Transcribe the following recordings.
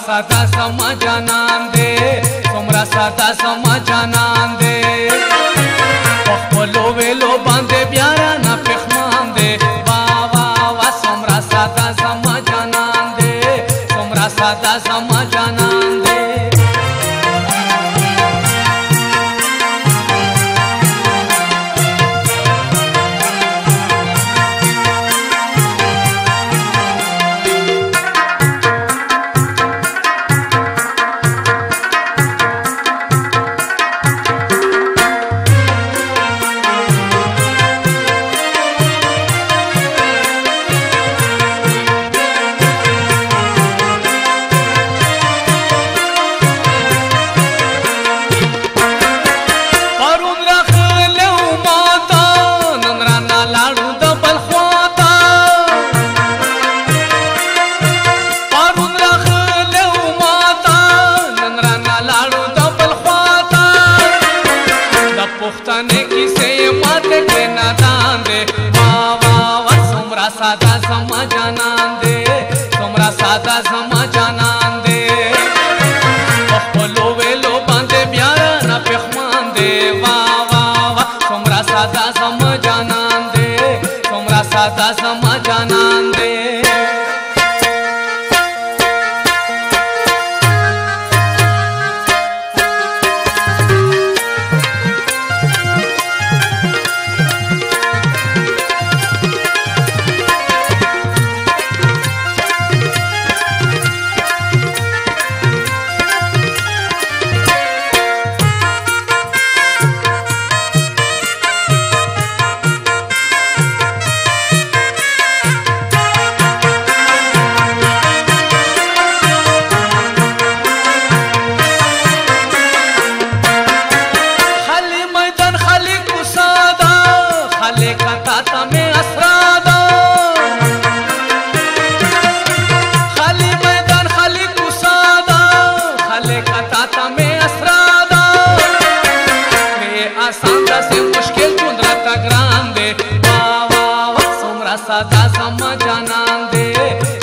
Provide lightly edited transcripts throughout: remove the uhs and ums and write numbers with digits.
ساده زما جانان دی څومره ساده زما جانان دی په خپلو ویلو باندې بیا رانه پښمان دی واه واه واه څومره ساده زما جانان دی څومره ساده زما جانان دی ساده زما جانان دی څومره ساده زما جانان دی په خپلو ویلو باندې بیا رانه پښمان دی واه واه واه څومره ساده زما جانان دی څومره ساده زما جانان دی ساده زما جانان دی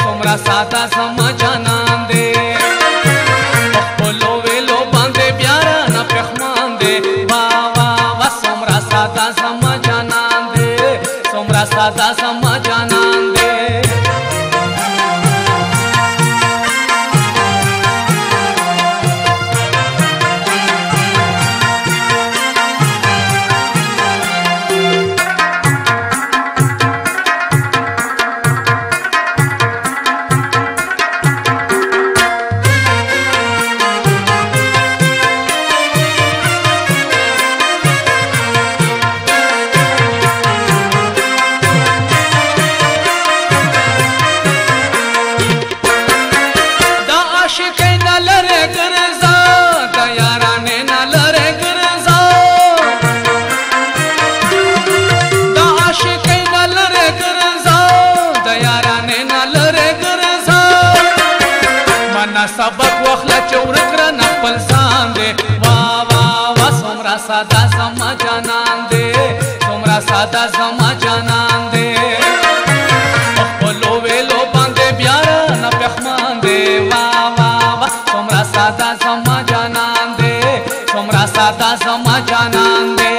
څومره ساده زما جانان دی په خپلو ویلو باندې بیا رانه پښمان دی واه واه واه څومره ساده زما جانان دی څومره ساده زما جانان دی سبق واخله چې ورک رانه خپل ځان دی واه واه واه څومره ساده زما جانان دی څومره ساده زما جانان دی په خپلو ویلو باندې بیا رانه پښمان دی واه واه واه څومره ساده زما جانان دی څومره ساده زما جانان دی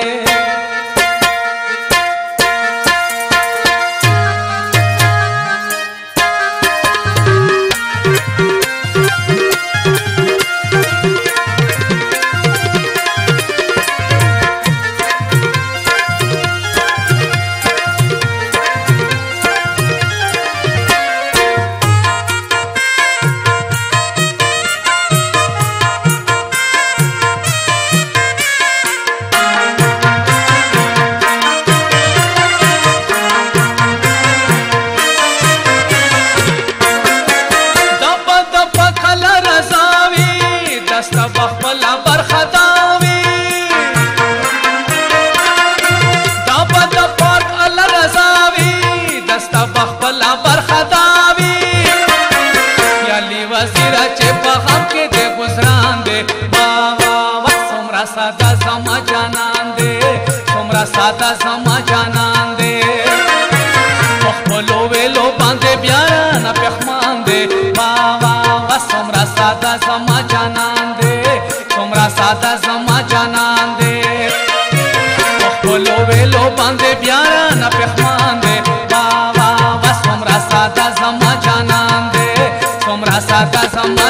ساده زما جانان دی څومره ساده زما جانان دی په خپلو ویلو باندې بیا رانه پښمان دی واه واه واه څومره ساده زما جانان دې څومره ساده زما جانان دې خپلو ویلو باندې بیا نه پښمان دې وا وا وا څومره ساده زما جانان دې څومره ساده زما